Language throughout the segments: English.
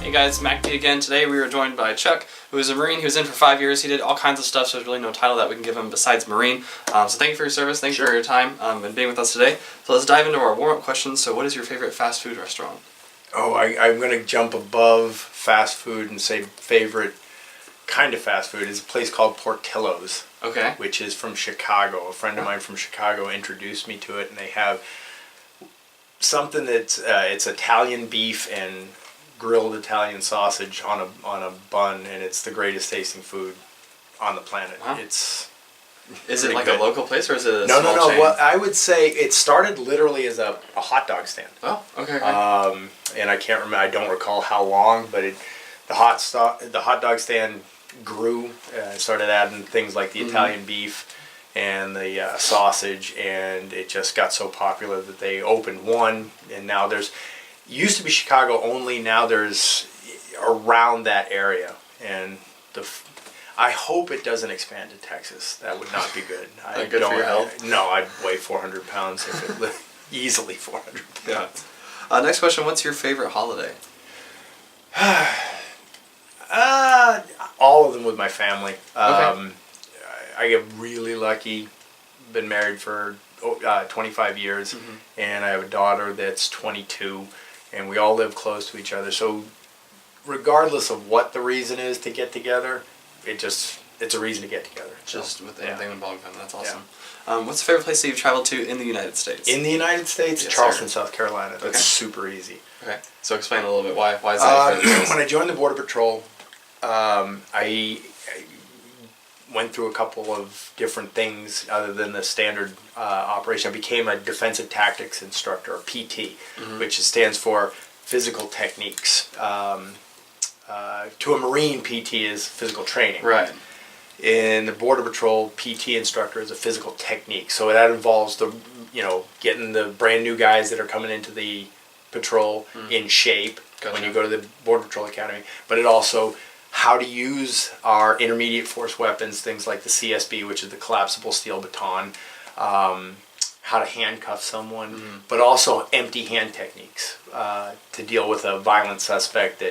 Hey guys, MacDee again. Today we were joined by Chuck, who is a Marine. He was in for 5 years. He did all kinds of stuff, so there's really no title that we can give him besides Marine. So thank you for your service, thank you for your time and being with us today. So let's dive into our warm-up questions. So what is your favorite fast food restaurant? Oh, I'm going to jump above fast food and say favorite kind of fast food is a place called Portillo's. Okay. Which is from Chicago. A friend of mine from Chicago introduced me to it, and they have something that's it's Italian beef and grilled Italian sausage on a bun, and it's the greatest tasting food on the planet. Wow. Is it like good. A local place, or is it a No. chain? Well, I would say it started literally as a hot dog stand. Oh, okay. And I can't remember. I don't recall how long, but the hot dog stand grew. Started adding things like the Italian beef and the sausage, and it just got so popular that they opened one, and now used to be Chicago only, now there's around that area, and I hope it doesn't expand to Texas. That would not be good. Good for your health? No, I'd weigh 400 pounds if it easily 400 pounds. Yeah. Next question, what's your favorite holiday? All of them with my family. Okay. I get really lucky. Been married for 25 years, and I have a daughter that's 22, and we all live close to each other. So regardless of what the reason is to get together, it's a reason to get together. Just with anything involving them. That's awesome. Yeah. What's the favorite place that you've traveled to in the United States? In the United States, yes, Charleston, South Carolina. That's super easy. Okay. So explain a little bit. Why is that your favorite place? When I joined the Border Patrol, I went through a couple of different things other than the standard operation. I became a defensive tactics instructor, or PT, which stands for physical techniques. To a Marine, PT is physical training. Right. In the Border Patrol, PT instructor is a physical technique. So that involves getting the brand new guys that are coming into the patrol in shape when you go to the Border Patrol Academy. But it also how to use our intermediate force weapons, things like the CSB, which is the collapsible steel baton, how to handcuff someone, but also empty hand techniques to deal with a violent suspect.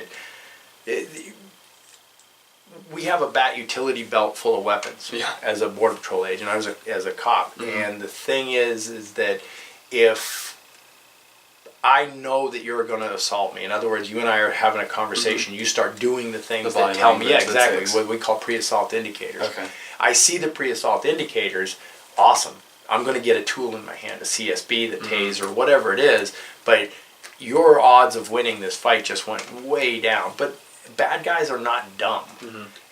We have a bat utility belt full of weapons as a Border Patrol agent, as a cop. And the thing is that if I know that you're going to assault me. In other words, you and I are having a conversation. You start doing the things that tell me, exactly, what we call pre-assault indicators. Okay. I see the pre-assault indicators, awesome. I'm going to get a tool in my hand, a CSB, the taser, whatever it is, but your odds of winning this fight just went way down. But bad guys are not dumb.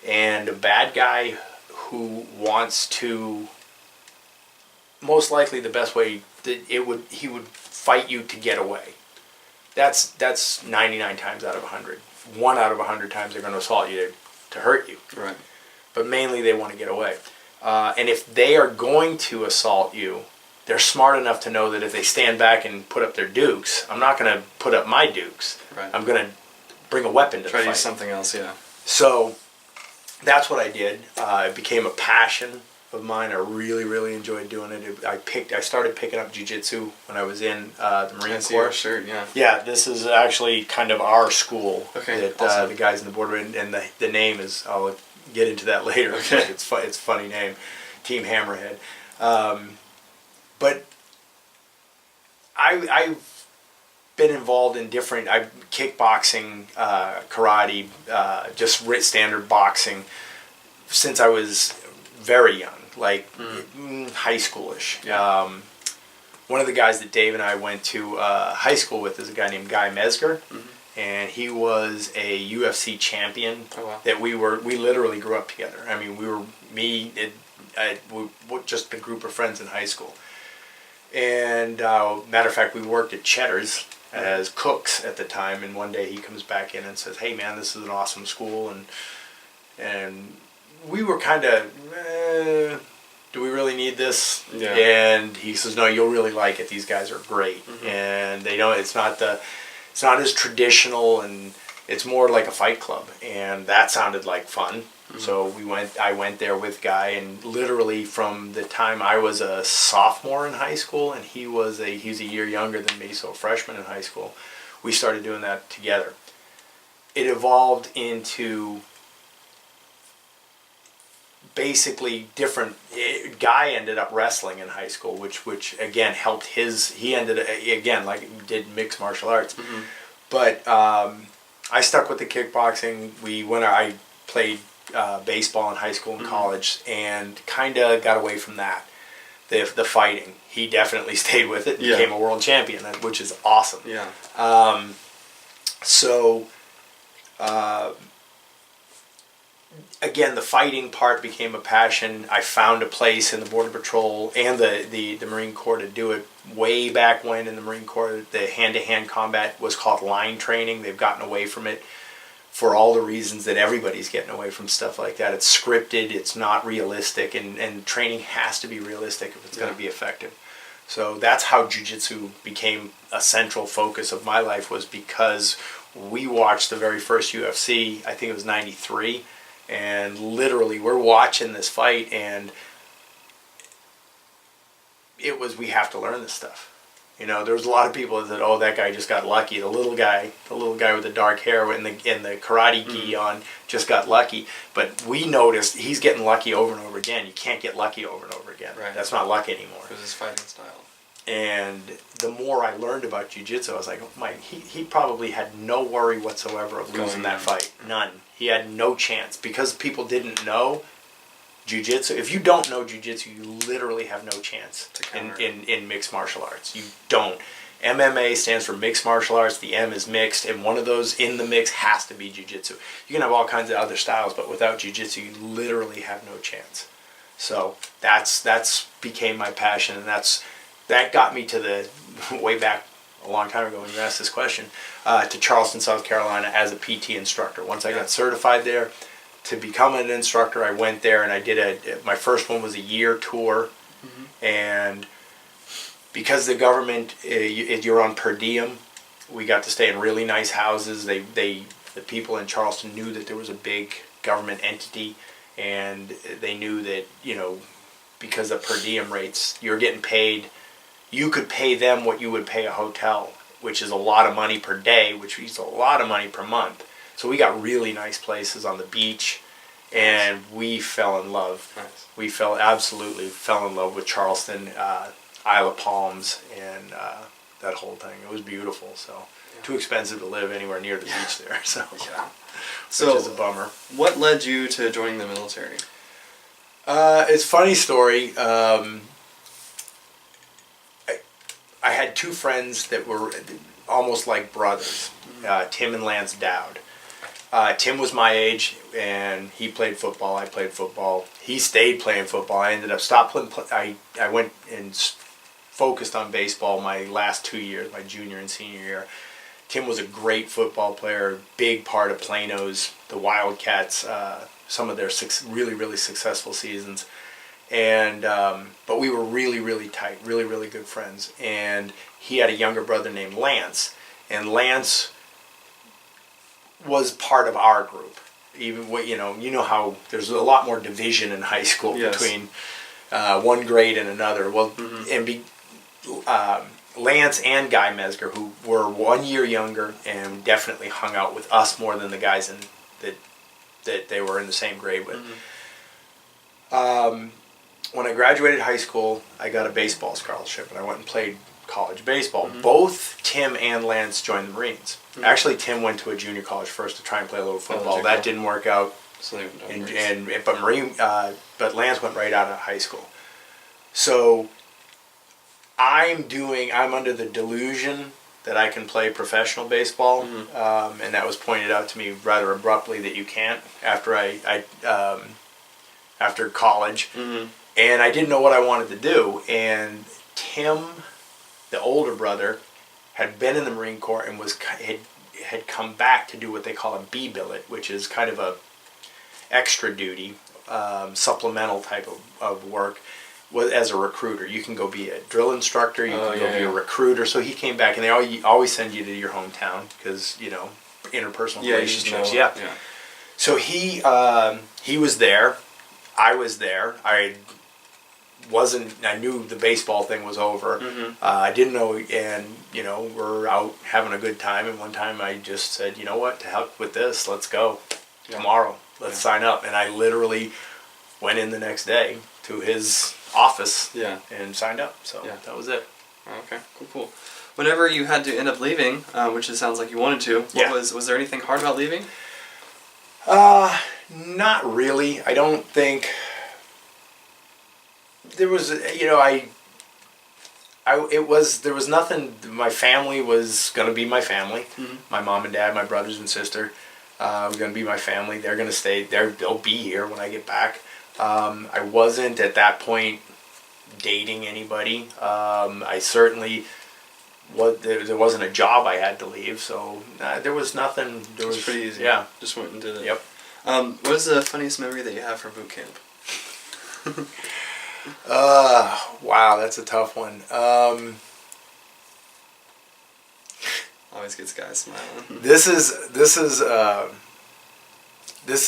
And a bad guy who wants to, most likely the best way that he would fight you to get away. That's 99 times out of 100. 1 out of 100 times they're going to assault you to hurt you. Right. But mainly they want to get away. And if they are going to assault you, they're smart enough to know that if they stand back and put up their dukes, I'm not going to put up my dukes. Right. I'm going to bring a weapon to the fight. Try to use something else, yeah. So that's what I did. It became a passion of mine. I really, really enjoyed doing it. I started picking up jiu-jitsu when I was in the Marine Corps. Shirt, yeah. Yeah, this is actually kind of our school. Okay, that awesome. the guys in the border, and the name is, I'll get into that later. Okay. It's a funny name, Team Hammerhead. But I've been involved in different, kickboxing, karate, just standard boxing since I was very young, like high schoolish. Yeah. One of the guys that Dave and I went to high school with is a guy named Guy Mesger, and he was a UFC champion. Oh, wow. That we literally grew up together. I mean, we were just a group of friends in high school. And matter of fact, we worked at Cheddar's as cooks at the time, and one day he comes back in and says, "Hey man, this is an awesome school," and we were kind of, do we really need this? Yeah. And he says, "No, you'll really like it. These guys are great, and they don't. It's not as traditional, and it's more like a fight club." And that sounded like fun. So I went there with Guy, and literally from the time I was a sophomore in high school, and he's a year younger than me, so a freshman in high school, we started doing that together. it evolved into basically different. Guy ended up wrestling in high school, which again helped his. He ended again like did mixed martial arts, but I stuck with the kickboxing. I played baseball in high school and college, and kind of got away from that. The fighting, he definitely stayed with it and became a world champion, which is awesome. Yeah. Again, the fighting part became a passion. I found a place in the Border Patrol and the Marine Corps to do it way back when in the Marine Corps. The hand-to-hand combat was called line training. They've gotten away from it for all the reasons that everybody's getting away from stuff like that. It's scripted, it's not realistic, and training has to be realistic if it's going to be effective. So that's how jiu-jitsu became a central focus of my life, was because we watched the very first UFC, I think it was 93, and literally we're watching this fight, and it was, we have to learn this stuff. You know, there was a lot of people that said, "Oh, that guy just got lucky. The little guy with the dark hair and the karate gi on just got lucky." But we noticed he's getting lucky over and over again. You can't get lucky over and over again. Right. That's not luck anymore. It was his fighting style. And the more I learned about jiu-jitsu, I was like, "Oh, he probably had no worry whatsoever of losing that fight. None. He had no chance, because people didn't know jiu-jitsu. If you don't know jiu-jitsu, you literally have no chance in mixed martial arts. You don't. MMA stands for mixed martial arts. The M is mixed, and one of those in the mix has to be jiu-jitsu. You can have all kinds of other styles, but without jiu-jitsu, you literally have no chance. So that's became my passion, and that got me to the way back a long time ago when you asked this question, to Charleston, South Carolina as a PT instructor. Once I got certified there to become an instructor, I went there and I did my first one was a year tour, and because the government, you're on per diem, we got to stay in really nice houses. The people in Charleston knew that there was a big government entity, and they knew that, you know, because of per diem rates, you're getting paid. You could pay them what you would pay a hotel, which is a lot of money per day, which is a lot of money per month. So we got really nice places on the beach, and we fell in love. Nice. We absolutely fell in love with Charleston, Isle of Palms, and that whole thing. It was beautiful. So too expensive to live anywhere near the beach there. So which is a bummer. What led you to joining the military? It's a funny story. I had two friends that were almost like brothers, Tim and Lance Dowd. Tim was my age, and he played football. I played football. He stayed playing football. I ended up stopped playing. I went and focused on baseball my last 2 years, my junior and senior year. Tim was a great football player, big part of Plano's, the Wildcats, some of their really, really successful seasons. And but we were really, really tight, really, really good friends. And he had a younger brother named Lance, and Lance was part of our group. Even you know how there's a lot more division in high school between one grade and another. Well, Lance and Guy Mesger, who were 1 year younger and definitely hung out with us more than the guys that they were in the same grade with. When I graduated high school, I got a baseball scholarship, and I went and played college baseball. Both Tim and Lance joined the Marines. Actually, Tim went to a junior college first to try and play a little football. That didn't work out. So but Lance went right out of high school. So I'm under the delusion that I can play professional baseball, and that was pointed out to me rather abruptly that you can't after after college. And I didn't know what I wanted to do. And Tim, the older brother, had been in the Marine Corps and had come back to do what they call a B billet, which is kind of a extra duty, supplemental type of work. As a recruiter, you can go be a drill instructor, you can go be a recruiter. So he came back, and they always send you to your hometown because interpersonal relationships. So he was there. I was there. I I knew the baseball thing was over. I didn't know, and we're out having a good time. And one time I just said, you know what, to heck with this, let's go tomorrow. Let's sign up. And I literally went in the next day to his office and signed up. So that was it. Okay, cool. Whenever you had to end up leaving, which it sounds like you wanted to, was there anything hard about leaving? Not really. I don't think there was. There was nothing. My family was going to be my family. My mom and dad, my brothers and sister, were going to be my family. They're going to stay there. They'll be here when I get back. I wasn't at that point dating anybody. I certainly. There wasn't a job I had to leave, so there was nothing. It was pretty easy. Yeah, just went and did it. Yep. What is the funniest memory that you have from boot camp? Wow, that's a tough one. Always gets guys smiling. This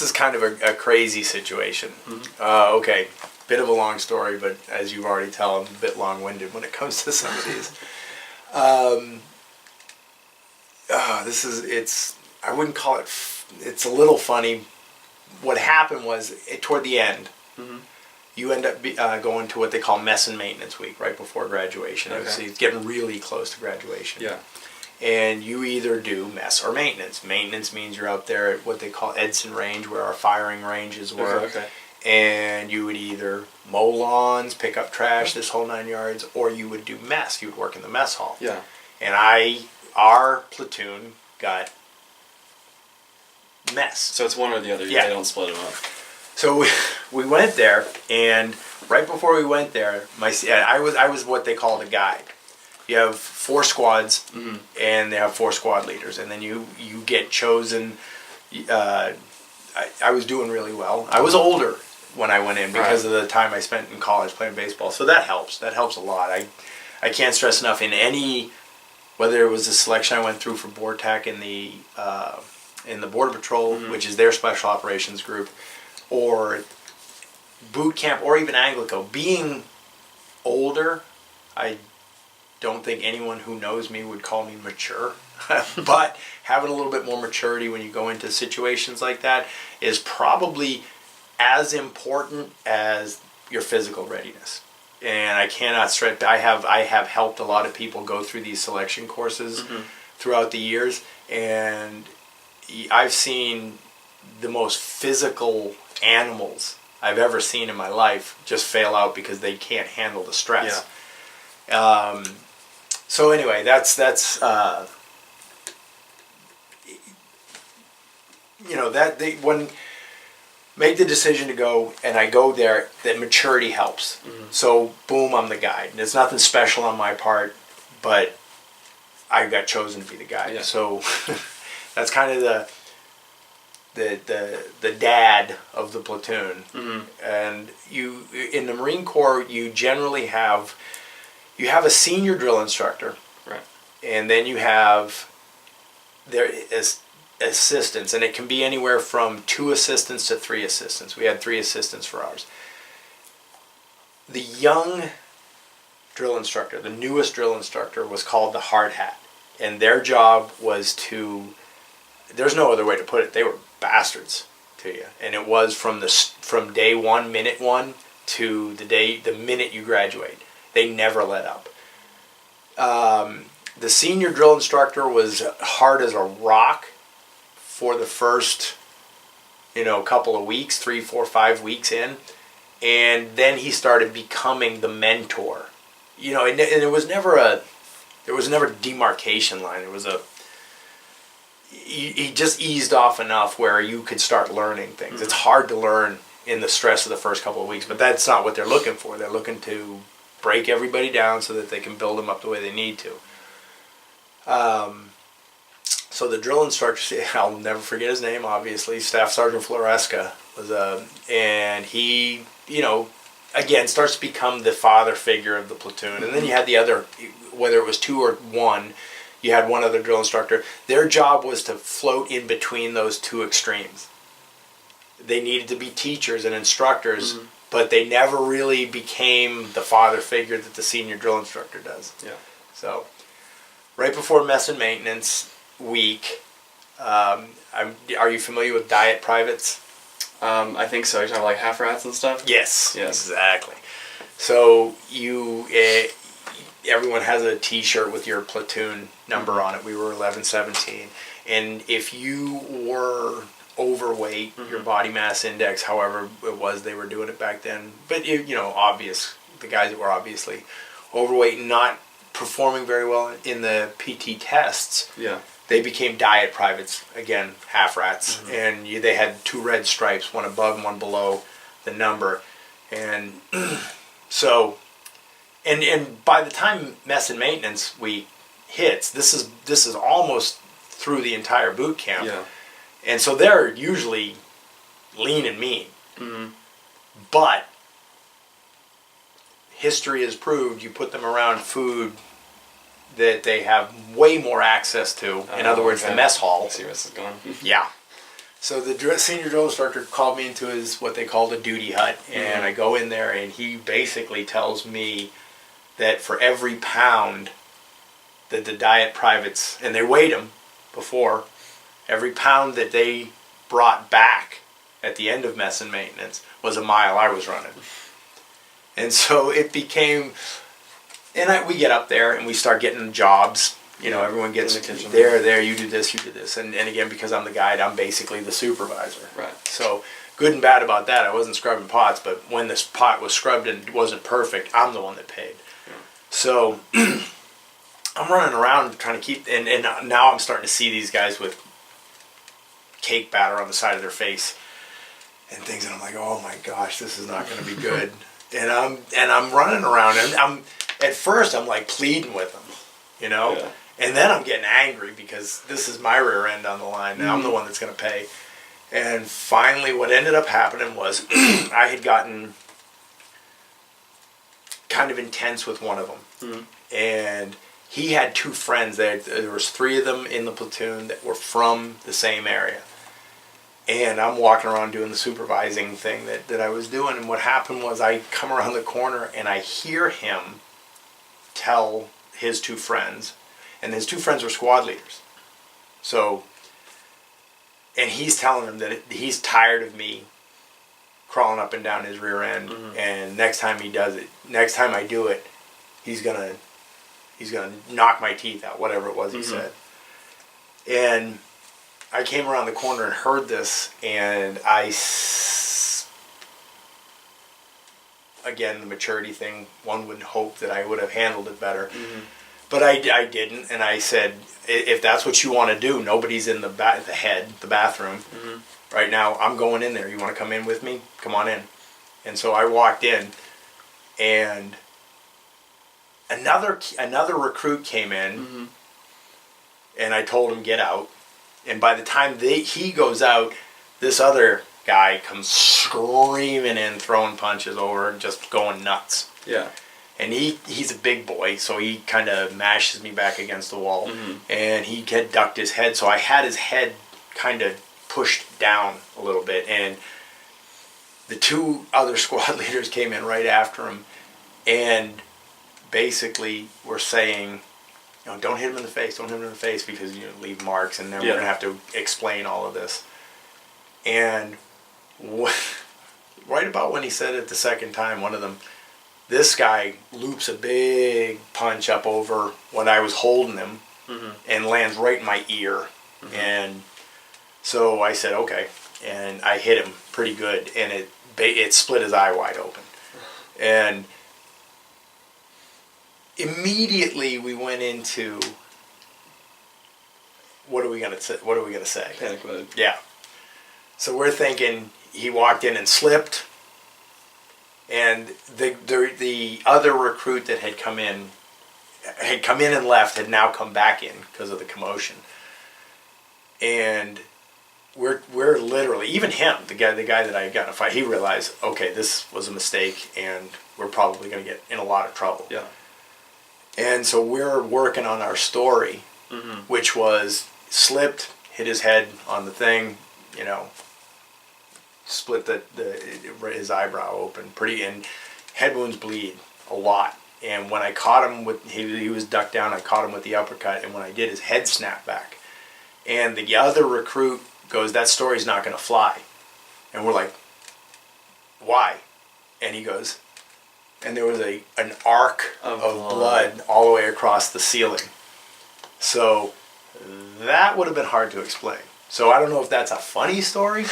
is kind of a crazy situation. Okay, bit of a long story, but as you already tell, I'm a bit long-winded when it comes to some of these. I wouldn't call it, it's a little funny. What happened was, toward the end, you end up going to what they call mess and maintenance week, right before graduation. Okay. It's getting really close to graduation. Yeah. And you either do mess or maintenance. Maintenance means you're out there at what they call Edson Range, where our firing ranges were. Okay. And you would either mow lawns, pick up trash, this whole 9 yards, or you would do mess. You would work in the mess hall. Yeah. And our platoon got mess. So it's one or the other. Yeah. They don't split them up. So we went there, and right before we went there, I was what they call the guide. You have 4 squads, and they have 4 squad leaders, and then you get chosen. I was doing really well. I was older when I went in because of the time I spent in college playing baseball, so that helps. That helps a lot. I can't stress enough, in any, whether it was the selection I went through for BORTAC in the Border Patrol, which is their special operations group, or boot camp, or even ANGLICO, being older, I don't think anyone who knows me would call me mature. But having a little bit more maturity when you go into situations like that is probably as important as your physical readiness. And I cannot stress. I have helped a lot of people go through these selection courses throughout the years, and I've seen the most physical animals I've ever seen in my life just fail out because they can't handle the stress. Yeah. So anyway, that's when make the decision to go, and I go there, that maturity helps. So boom, I'm the guide. There's nothing special on my part, but I got chosen to be the guide. Yeah. So that's kind of the dad of the platoon. And you, in the Marine Corps, you generally have a senior drill instructor, right? And then you have their assistants, and it can be anywhere from 2 assistants to 3 assistants. We had 3 assistants for ours. The young drill instructor, the newest drill instructor, was called the hard hat, and their job was to, there's no other way to put it, they were bastards to you. And it was from day 1, minute 1 to the minute you graduate. They never let up. The senior drill instructor was hard as a rock for the first, couple of weeks, 3, 4, 5 weeks in, and then he started becoming the mentor. And there was never demarcation line. He just eased off enough where you could start learning things. It's hard to learn in the stress of the first couple of weeks, but that's not what they're looking for. They're looking to break everybody down so that they can build them up the way they need to. So the drill instructor, I'll never forget his name, obviously, Staff Sergeant Floresca, and he, again, starts to become the father figure of the platoon. And then you had the other, whether it was 2 or 1, you had one other drill instructor. Their job was to float in between those 2 extremes. They needed to be teachers and instructors but they never really became the father figure that the senior drill instructor does. Yeah. So, right before mess and maintenance week, are you familiar with diet privates? I think so. You're talking about like half rats and stuff? Yes. Yes. Exactly. So everyone has a T-shirt with your platoon number on it. We were 1117, and if you were overweight, your body mass index, however it was, they were doing it back then. But the guys that were obviously overweight and not performing very well in the PT tests, Yeah. they became diet privates, again, half rats, and they had 2 red stripes, one above and one below the number, and so, and by the time mess and maintenance week hits, this is almost through the entire boot camp, Yeah. and so they're usually lean and mean, but history has proved you put them around food that they have way more access to. In other words, the mess hall. I see where this is going. Yeah. So the senior drill instructor called me into his, what they called a duty hut, and I go in there, and he basically tells me that for every pound that the diet privates, and they weighed them before, every pound that they brought back at the end of mess and maintenance was a mile I was running. And so it became... And we get up there and we start getting jobs. Everyone gets there, you do this, you do this. And again, because I'm the guide, I'm basically the supervisor. Right. So, good and bad about that. I wasn't scrubbing pots, but when this pot was scrubbed and it wasn't perfect, I'm the one that paid. Yeah. So, I'm running around trying to keep... And now I'm starting to see these guys with cake batter on the side of their face and things. And I'm like, oh my gosh, this is not going to be good. and I'm running around and at first, I'm like pleading with them, Yeah. And then I'm getting angry because this is my rear end on the line. Now I'm the one that's going to pay. And finally, what ended up happening was I had gotten kind of intense with one of them. And he had 2 friends. There was 3 of them in the platoon that were from the same area. And I'm walking around doing the supervising thing that I was doing. And what happened was I come around the corner and I hear him tell his 2 friends, and his 2 friends were squad leaders. So, and he's telling them that he's tired of me crawling up and down his rear end, and next time he does it, next time I do it, he's gonna knock my teeth out, whatever it was he said. And I came around the corner and heard this, and again, the maturity thing, one would hope that I would have handled it better. But I didn't, and I said, if that's what you want to do, nobody's in the bathroom. Right now, I'm going in there. You want to come in with me? Come on in. And so I walked in, and another recruit came in, and I told him, get out. And by the time he goes out, this other guy comes screaming in, throwing punches over, just going nuts. Yeah. And he's a big boy, so he kind of mashes me back against the wall. And he had ducked his head, so I had his head kind of pushed down a little bit. And the 2 other squad leaders came in right after him and basically were saying, don't hit him in the face, don't hit him in the face, because leave marks, and then we're going to have to explain all of this. And right about when he said it the second time, one of them, this guy loops a big punch up over when I was holding him and lands right in my ear. And so I said, okay. And I hit him pretty good, and it split his eye wide open. And immediately we went into, what are we going to say? Panic mode. Yeah. So we're thinking he walked in and slipped, and the other recruit that had come in and left had now come back in because of the commotion. And we're literally, even him, the guy that I got in a fight, he realized, okay, this was a mistake, and we're probably going to get in a lot of trouble. Yeah. And so we're working on our story, which was slipped, hit his head on the thing, split his eyebrow open, and head wounds bleed a lot. And when I caught him he was ducked down, I caught him with the uppercut, and when I did, his head snapped back. And the other recruit goes, "That story's not going to fly." And we're like, "Why?" And he goes, and there was an arc of blood all the way across the ceiling. So that would have been hard to explain. So I don't know if that's a funny story,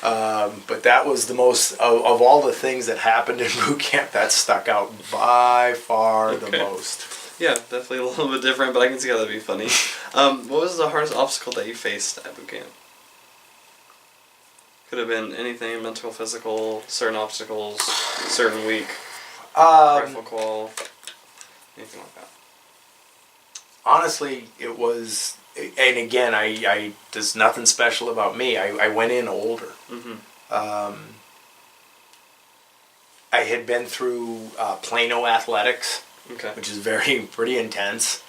but that was the most, of all the things that happened in boot camp, that stuck out by far the most. Yeah, definitely a little bit different, but I can see how that'd be funny. What was the hardest obstacle that you faced at boot camp? Could have been anything, mental, physical, certain obstacles, certain week, rifle call, anything like that. Honestly, it was, and again, I there's nothing special about me. I went in older. I had been through Plano athletics, which is pretty intense.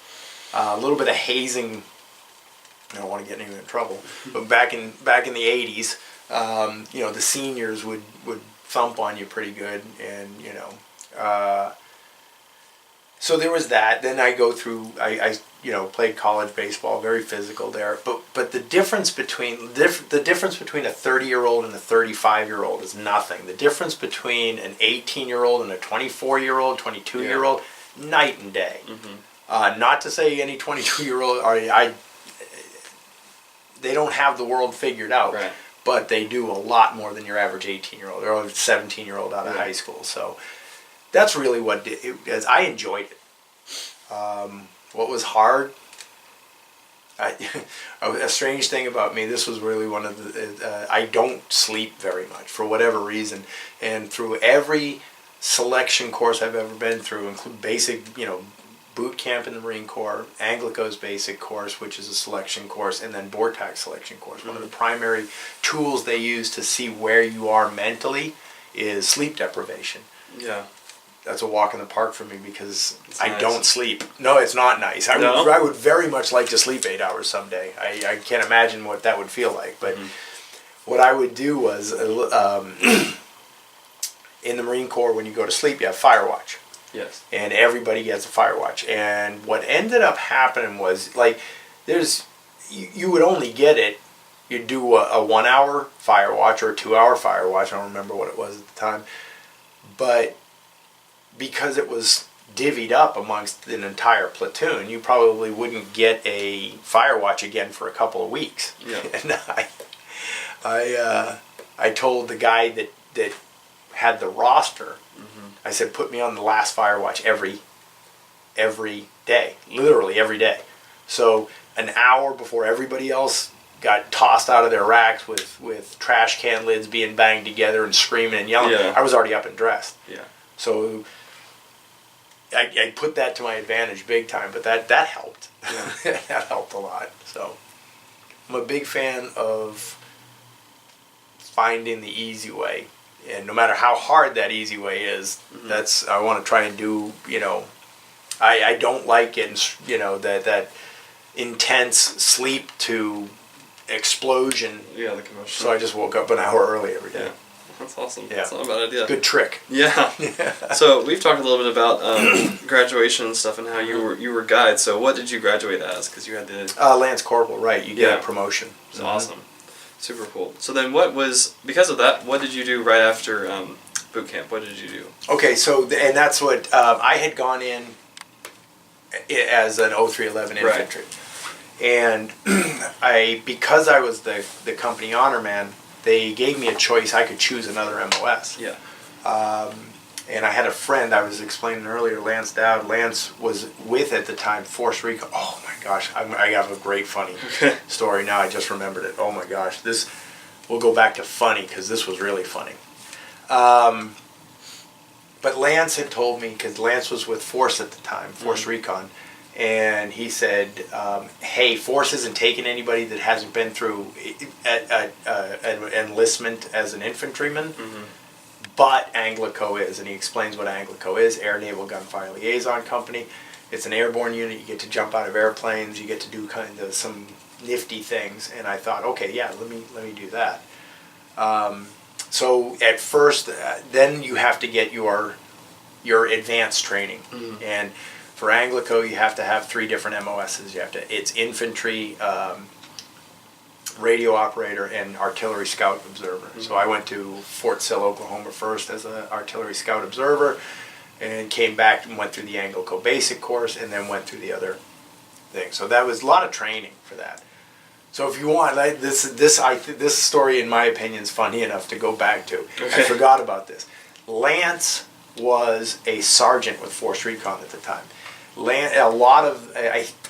A little bit of hazing. I don't want to get anyone in trouble, but back in the 80s, the seniors would thump on you pretty good, and so there was that. Then I go through, I played college baseball, very physical there. But the difference between a 30-year-old and a 35-year-old is nothing. The difference between an 18-year-old and a 24-year-old, 22-year-old, night and day. Not to say any 22-year-old they don't have the world figured out, right, but they do a lot more than your average 18-year-old or 17-year-old out of high school. So that's really what it is. I enjoyed it. What was hard? A strange thing about me, this was really one of the, I don't sleep very much for whatever reason. And through every selection course I've ever been through, include basic, boot camp in the Marine Corps, ANGLICO's basic course, which is a selection course, and then BORTAC selection course. One of the primary tools they use to see where you are mentally is sleep deprivation. Yeah. That's a walk in the park for me because I nice. don't sleep. No, it's not nice. I would very much like to sleep 8 hours someday. I can't imagine what that would feel like. But what I would do was, in the Marine Corps, when you go to sleep, you have fire watch. Yes. And everybody gets a fire watch. And what ended up happening was, you would only get it, you'd do a 1 hour fire watch or a 2 hour fire watch. I don't remember what it was at the time. But because it was divvied up amongst an entire platoon, you probably wouldn't get a fire watch again for a couple of weeks. Yeah. And I told the guy that had the roster, I said, put me on the last fire watch every day, literally every day. So an hour before everybody else got tossed out of their racks with trash can lids being banged together and screaming and yelling, I was already up and dressed. Yeah. So I put that to my advantage big time, but that helped. Yeah. That helped a lot. So I'm a big fan of finding the easy way. And no matter how hard that easy way is, I want to try and do, I don't like getting, that intense sleep to explosion. Yeah, the commotion. So I just woke up an hour early every day. Yeah. That's awesome. Yeah. That's not a bad idea. Good trick. Yeah. So we've talked a little bit about graduation and stuff and how you were guide. So what did you graduate as? Because you had the Lance Corporal, right? You get a promotion. It's awesome. Super cool. So then because of that, what did you do right after boot camp? What did you do? Okay, so, and that's what, I had gone in as an 0311 infantry. And because I was the company honor man, they gave me a choice. I could choose another MOS. Yeah. And I had a friend, I was explaining earlier, Lance Dowd. Lance was with, at the time, Force Recon. Oh my gosh, I have a great funny story now. I just remembered it. Oh my gosh, we'll go back to funny because this was really funny. But Lance had told me, because Lance was with Force at the time, Force Recon, and he said, hey, Force isn't taking anybody that hasn't been through an enlistment as an infantryman. But ANGLICO is, and he explains what ANGLICO is, Air Naval Gunfire Liaison Company. It's an airborne unit. You get to jump out of airplanes. You get to do kind of some nifty things. And I thought, okay, yeah, let me do that. So at first, then you have to get your advanced training. And for ANGLICO, you have to have 3 different MOSs. It's infantry, radio operator, and artillery scout observer. So I went to Fort Sill, Oklahoma first as an artillery scout observer, and came back and went through the ANGLICO basic course, and then went through the other thing. So that was a lot of training for that. So if you want, this story, in my opinion, is funny enough to go back to. Okay. I forgot about this. Lance was a sergeant with Force Recon at the time.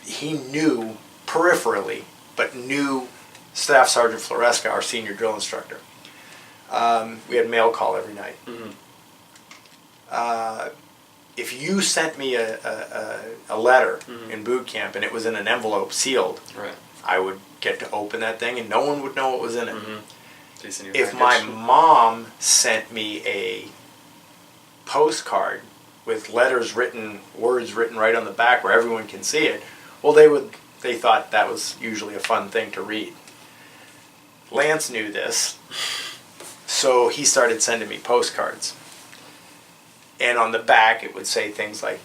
He knew peripherally, but knew Staff Sergeant Floresca, our senior drill instructor. We had mail call every night. If you sent me a letter in boot camp and it was in an envelope sealed, Right. I would get to open that thing and no one would know what was in it. If Package. my mom sent me a postcard with words written right on the back where everyone can see it, well, they thought that was usually a fun thing to read. Lance knew this, so he started sending me postcards. And on the back it would say things like,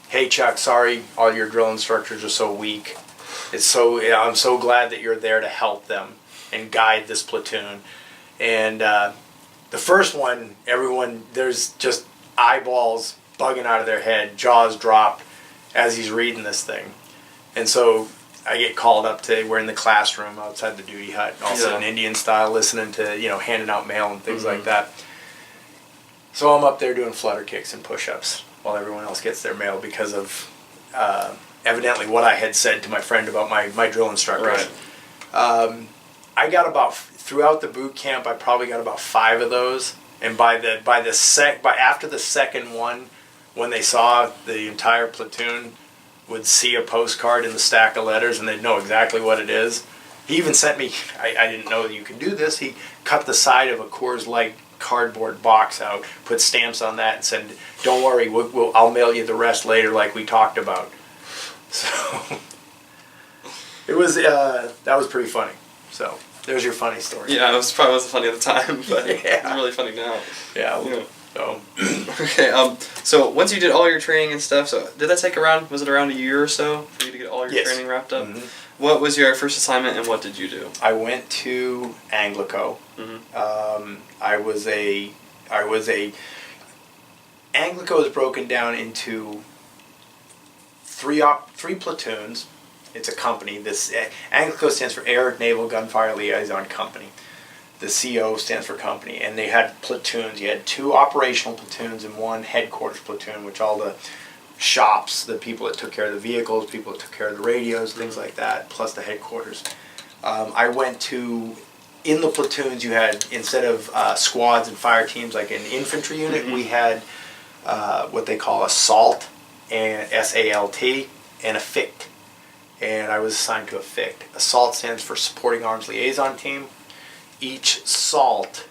hey Chuck, sorry all your drill instructors are so weak. I'm so glad that you're there to help them and guide this platoon. And the first one, there's just eyeballs bugging out of their head, jaws drop as he's reading this thing. And so I get called up we're in the classroom outside the duty hut, also in Indian style, listening to, handing out mail and things like that. So I'm up there doing flutter kicks and push-ups while everyone else gets their mail because of evidently what I had said to my friend about my drill instructors. Right. I got throughout the boot camp, I probably got about 5 of those. And after the second one, when they saw the entire platoon would see a postcard in the stack of letters and they'd know exactly what it is. He even sent me, I didn't know that you could do this, he cut the side of a Coors Light cardboard box out, put stamps on that and said, don't worry, I'll mail you the rest later like we talked about. So, it was, that was pretty funny. So, there's your funny story. Yeah, it probably wasn't funny at the time, but it's really funny now. Yeah. So. Okay, so once you did all your training and stuff, so did that take was it around a year or so for you to get all your training wrapped up? What was your first assignment and what did you do? I went to ANGLICO. ANGLICO is broken down into three platoons. It's a company. ANGLICO stands for Air, Naval, Gunfire, Liaison Company. The CO stands for company, and they had platoons. You had 2 operational platoons and 1 headquarters platoon, which all the shops, the people that took care of the vehicles, people that took care of the radios, things like that, plus the headquarters. I went to, in the platoons you had, instead of squads and fire teams like an infantry unit, we had what they call a SALT, and S-A-L-T, and a FICT. And I was assigned to a FICT. A SALT stands for Supporting Arms Liaison Team. Each SALT,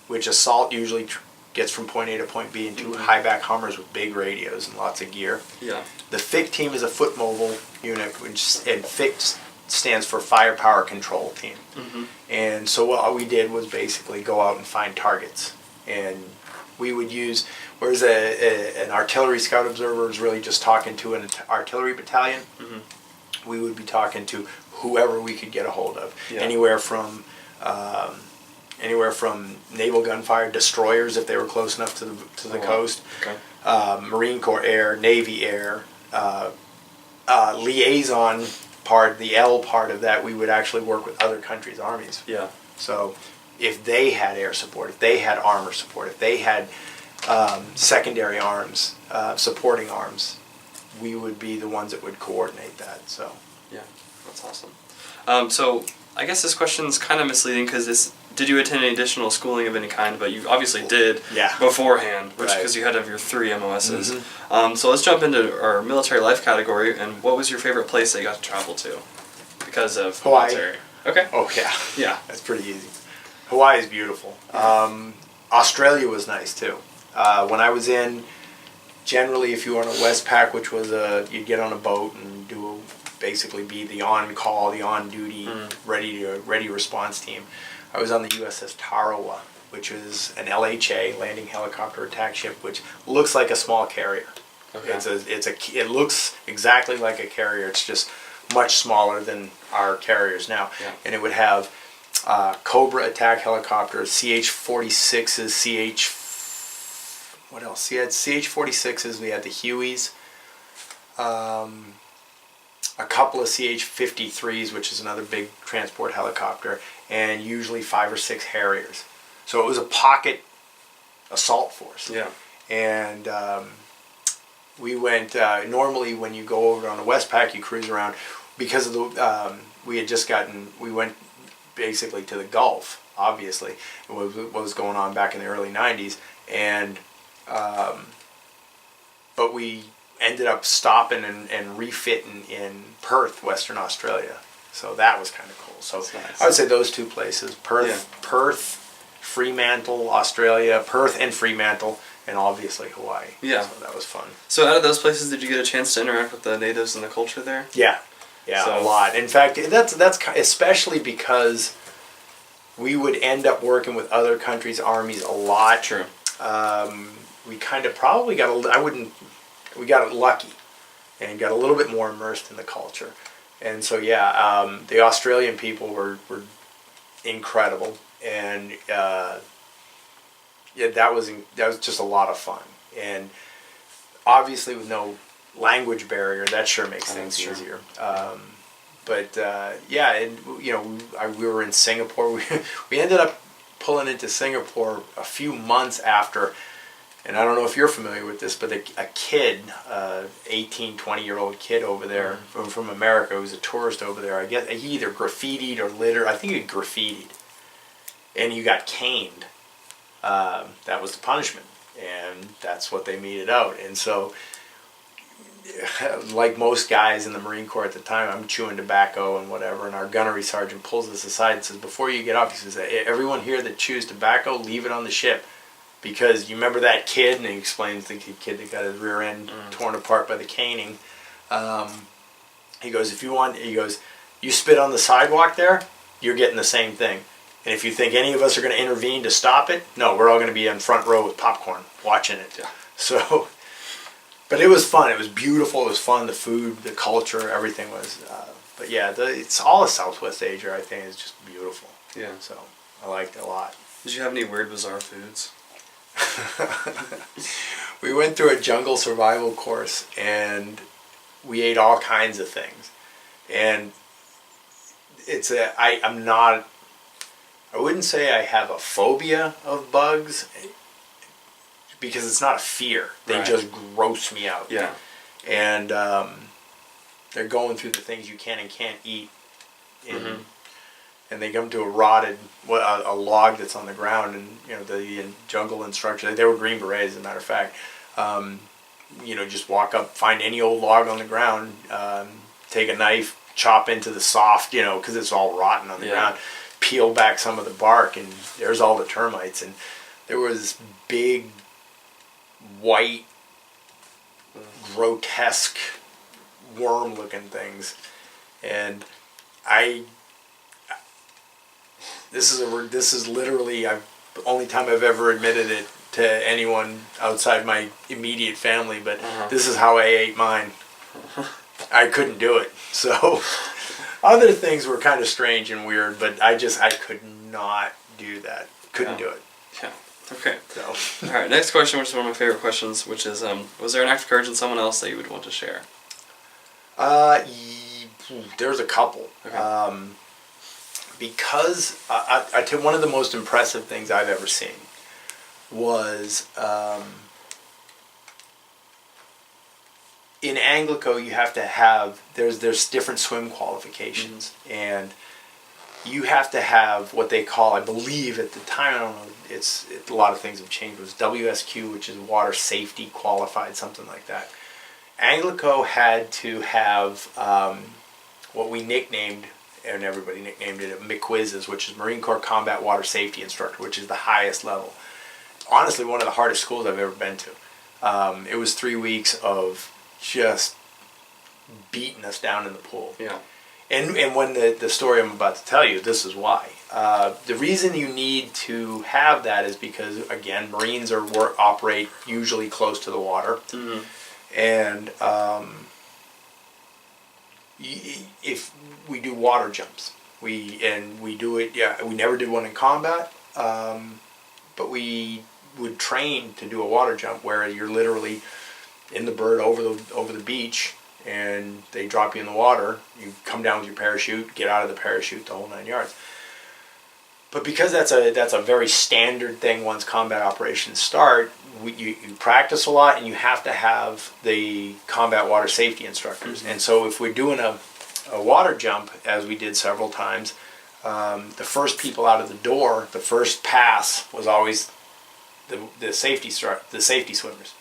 which a SALT usually gets from point A to point B in 2 high-back Hummers with big radios and lots of gear. Yeah. The FICT team is a foot mobile unit, and FICT stands for Firepower Control Team. And so what we did was basically go out and find targets. And we would use, whereas an artillery scout observer is really just talking to an artillery battalion, we would be talking to whoever we could get a hold of. Anywhere from naval gunfire destroyers if they were close enough to the coast, Marine Corps air, Navy air, liaison part, the L part of that, we would actually work with other countries' armies. Yeah. So if they had air support, if they had armor support, if they had secondary arms, supporting arms, we would be the ones that would coordinate that. So yeah, that's awesome. So I guess this question's kind of misleading because did you attend any additional schooling of any kind? But you obviously did beforehand, which because you had to have your 3 MOSs. So let's jump into our military life category. And what was your favorite place that you got to travel to because of Hawaii. Military? Okay. Oh yeah. Yeah. That's pretty easy. Hawaii is beautiful. Australia was nice too. When I was generally if you were on a Westpac, which was you'd get on a boat and do basically be the on-call, the on-duty, ready response team. I was on the USS Tarawa, which is an LHA, landing helicopter attack ship, which looks like a small carrier. Okay. It looks exactly like a carrier. It's just much smaller than our carriers now. Yeah. And it would have Cobra attack helicopters, CH-46s, what else? We had CH-46s, we had the Hueys, a couple of CH-53s, which is another big transport helicopter, and usually 5 or 6 Harriers. So it was a pocket assault force. Yeah. And we went, normally when you go over on the Westpac, you cruise around, because of the, we went basically to the Gulf, obviously, what was going on back in the early 90s, and, but we ended up stopping and refitting in Perth, Western Australia. So that was kind of cool. So nice. I would say those 2 places, Perth, Fremantle, Australia, Perth and Fremantle, and obviously Hawaii. Yeah. So that was fun. So out of those places, did you get a chance to interact with the natives and the culture there? Yeah. Yeah, so, a lot. In fact, that's especially because we would end up working with other countries' armies a lot. True. We kind of probably we got lucky and got a little bit more immersed in the culture. And so, yeah, the Australian people were incredible. And yeah, that was just a lot of fun. And obviously with no language barrier, that sure makes things easier. But yeah, and you know, we were in Singapore. We ended up pulling into Singapore a few months after, and I don't know if you're familiar with this, but a kid, 18, 20-year-old kid over there from America, who was a tourist over there, I guess he either graffitied or littered. I think he graffitied, and he got caned. That was the punishment, and that's what they meted out. And so, like most guys in the Marine Corps at the time, I'm chewing tobacco and whatever, and our gunnery sergeant pulls us aside and says, before you get off, he says, everyone here that chews tobacco, leave it on the ship. Because you remember that kid, and he explains the kid that got his rear end torn apart by the caning. He goes, you spit on the sidewalk there, you're getting the same thing. And if you think any of us are going to intervene to stop it, no, we're all going to be in front row with popcorn watching it. Yeah. So, but it was fun. It was beautiful. It was fun. The food, the culture, everything was. But yeah, it's all of Southwest Asia, I think, is just beautiful. Yeah. So I liked it a lot. Did you have any weird, bizarre foods? We went through a jungle survival course, and we ate all kinds of things. And I wouldn't say I have a phobia of bugs, because it's not a fear. They just gross me out. Yeah. And they're going through the things you can and can't eat. And they come to a rotted, a log that's on the ground, and you know the jungle instructor, they were Green Berets, as a matter of fact. You know, just walk up, find any old log on the ground, take a knife, chop into the soft, you know, because it's all rotten on the ground, peel back some of the bark, and there's all the termites. And there was big, white, grotesque, worm-looking things, and this is literally the only time I've ever admitted it to anyone outside my immediate family, but this is how I ate mine. I couldn't do it. So other things were kind of strange and weird, but I could not do that. Couldn't do it. Yeah. Okay. So. All right. Next question, which is one of my favorite questions, which is, was there an act of courage in someone else that you would want to share? There's a couple. Okay. Because I tell you, one of the most impressive things I've ever seen was in ANGLICO you have to have there's different swim qualifications, and you have to have what they call, I believe at the time, I don't know, a lot of things have changed, it was WSQ, which is water safety qualified, something like that. ANGLICO had to have what we nicknamed, and everybody nicknamed it, MCWIZs, which is Marine Corps Combat Water Safety Instructor, which is the highest level. Honestly, one of the hardest schools I've ever been to. It was 3 weeks of just beating us down in the pool. Yeah. And when the story I'm about to tell you, this is why. The reason you need to have that is because, again, Marines operate usually close to the water. Mm-hmm. And if we do water jumps, we do it, we never did one in combat, but we would train to do a water jump where you're literally in the bird over the beach, and they drop you in the water. You come down with your parachute, get out of the parachute, the whole 9 yards. But because that's a very standard thing once combat operations start, you practice a lot, and you have to have the combat water safety instructors. Mm-hmm. And so if we're doing a water jump, as we did several times, the first people out of the door, the first pass was always the safety swimmers.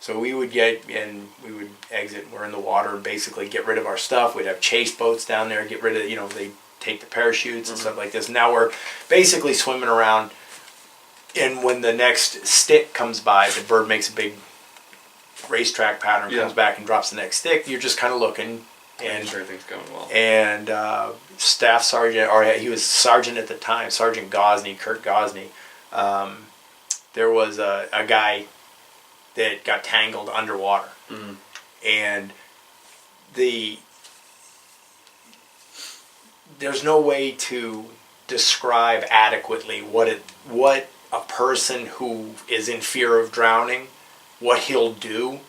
So we would we would exit. We're in the water, basically get rid of our stuff. We'd have chase boats down there, get rid of, they take the parachutes and stuff like this. Now we're basically swimming around, and when the next stick comes by, the bird makes a big racetrack pattern, comes back and drops the next stick. You're just kind of looking, and sure everything's going well. And staff sergeant, or he was sergeant at the time, Sergeant Gosney, Kurt Gosney. There was a guy that got tangled underwater, and there's no way to describe adequately what a person who is in fear of drowning, what he'll do,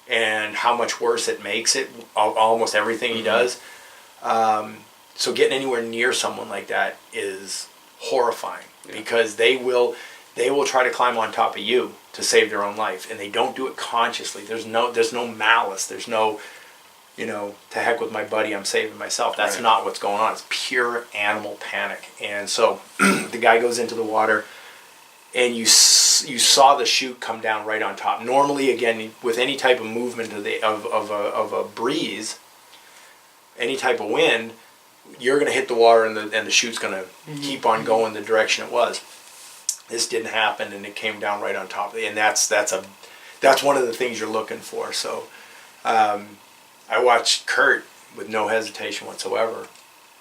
and how much worse it makes it. Almost everything he does. So getting anywhere near someone like that is horrifying, because they will try to climb on top of you to save their own life, and they don't do it consciously. There's no malice. There's no, to heck with my buddy, I'm saving myself. That's not what's going on. It's pure animal panic. And so the guy goes into the water, and you saw the chute come down right on top. Normally, again, with any type of movement of a breeze, any type of wind, you're going to hit the water, and the chute's going to keep on going the direction it was. This didn't happen, and it came down right on top of it, and that's one of the things you're looking for. So I watched Kurt with no hesitation whatsoever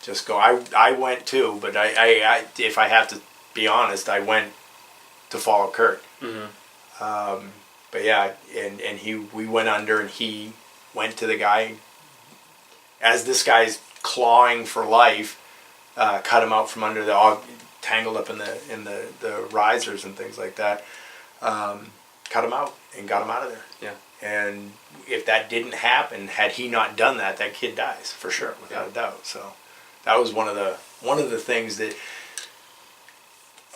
just go. I went too, but I if I have to be honest, I went to follow Kurt. But yeah, and we went under, and he went to the guy. As this guy's clawing for life, cut him out from under tangled up in the risers and things like that. Cut him out and got him out of there. Yeah. And if that didn't happen, had he not done that, that kid dies for sure, without a doubt. So that was one of the things that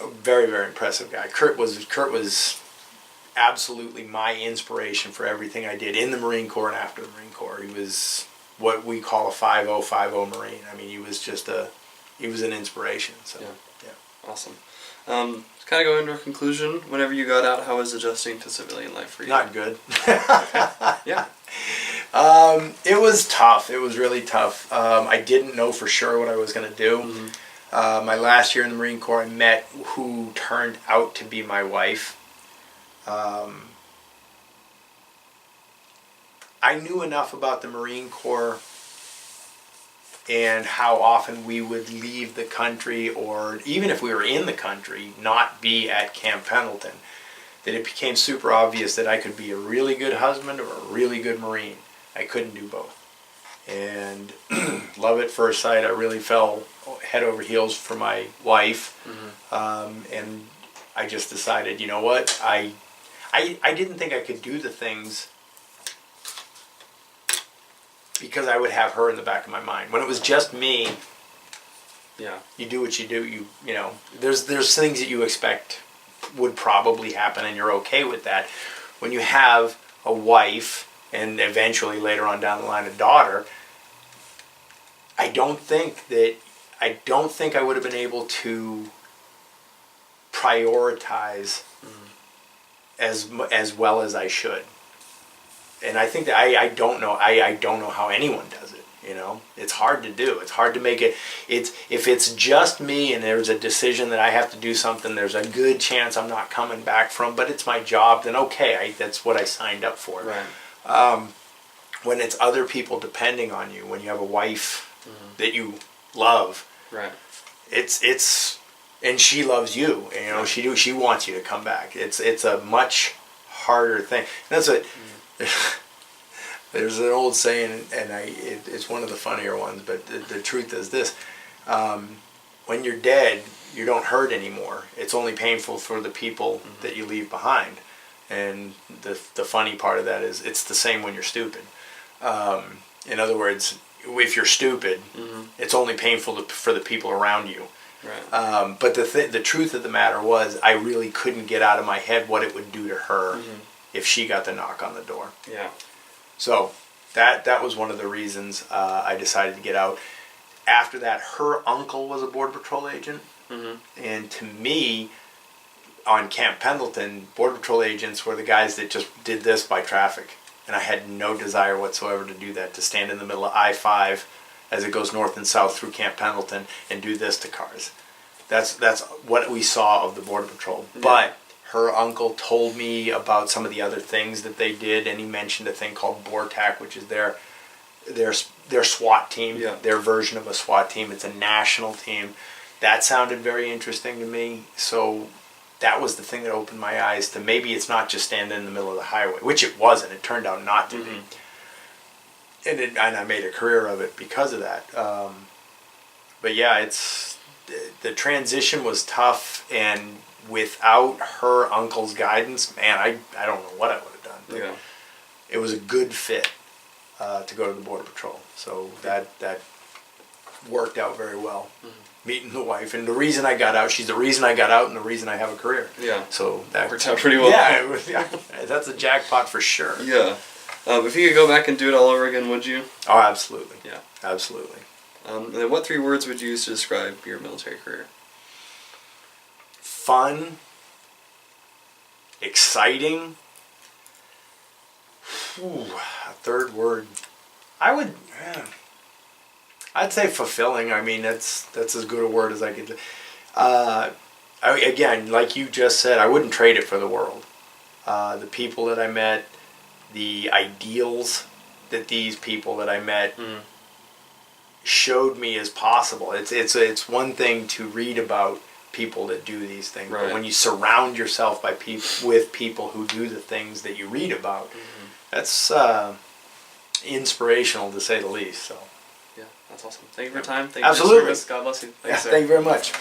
a very, very impressive guy. Kurt was absolutely my inspiration for everything I did in the Marine Corps and after the Marine Corps. He was what we call a 5050 Marine. I mean, he was an inspiration. So yeah. Awesome. Kind of go into a conclusion. Whenever you got out, how was adjusting to civilian life for you? Not good. Yeah. It was tough. It was really tough. I didn't know for sure what I was going to do. My last year in the Marine Corps, I met who turned out to be my wife. I knew enough about the Marine Corps and how often we would leave the country, or even if we were in the country, not be at Camp Pendleton, that it became super obvious that I could be a really good husband or a really good Marine. I couldn't do both. And love at first sight, I really fell head over heels for my wife. And I just decided, you know what, I didn't think I could do the things because I would have her in the back of my mind. When it was just me, you do what you do. You know, there's things that you expect would probably happen, and you're okay with that. When you have a wife, and eventually later on down the line a daughter, I don't think I would have been able to prioritize as well as I should. And I think that I don't know how anyone does it. You know, it's hard to do. It's hard to make it. If it's just me and there's a decision that I have to do something, there's a good chance I'm not coming back from. But it's my job. Then okay, that's what I signed up for. Right. when it's other people depending on you, when you have a wife that you love, Right. it's and she loves you, and, you know, she wants you to come back. It's a much harder thing. And that's what there's an old saying, and it's one of the funnier ones, but the truth is this: when you're dead, you don't hurt anymore. It's only painful for the people that you leave behind. And the funny part of that is it's the same when you're stupid. In other words, if you're stupid, it's only painful for the people around you. Right. But the truth of the matter was, I really couldn't get out of my head what it would do to her if she got the knock on the door. Yeah. So that was one of the reasons I decided to get out. After that, her uncle was a Border Patrol agent. And to me, on Camp Pendleton, Border Patrol agents were the guys that just did this by traffic. And I had no desire whatsoever to do that, to stand in the middle of I-5 as it goes north and south through Camp Pendleton and do this to cars. That's what we saw of the Border Patrol. Yeah. But her uncle told me about some of the other things that they did, and he mentioned a thing called BORTAC, which is their SWAT team, their version of a SWAT team. It's a national team. That sounded very interesting to me. So that was the thing that opened my eyes to maybe it's not just standing in the middle of the highway, which it wasn't. It turned out not to be. And I made a career of it because of that. But yeah, the transition was tough, and without her uncle's guidance, man, I don't know what I would have done. But it was a good fit to go to the Border Patrol. So that worked out very well. Meeting the wife, and the reason I got out, she's the reason I got out, and the reason I have a career. Yeah. So that worked out pretty well. Yeah, that's a jackpot for sure. Yeah. If you could go back and do it all over again, would you? Oh, absolutely. Yeah. Absolutely. And then what 3 words would you use to describe your military career? Fun. Exciting. Ooh, a third word. I'd say fulfilling. I mean, that's as good a word as I could. Again, like you just said, I wouldn't trade it for the world. The people that I met, the ideals that these people that I met showed me as possible. It's one thing to read about people that do these things, but when you surround yourself with people who do the things that you read about, that's inspirational to say the least. So. Yeah, that's awesome. Thank you for your time. Thank you Absolutely. for your service. God bless you. Thanks, sir. Thank you very much.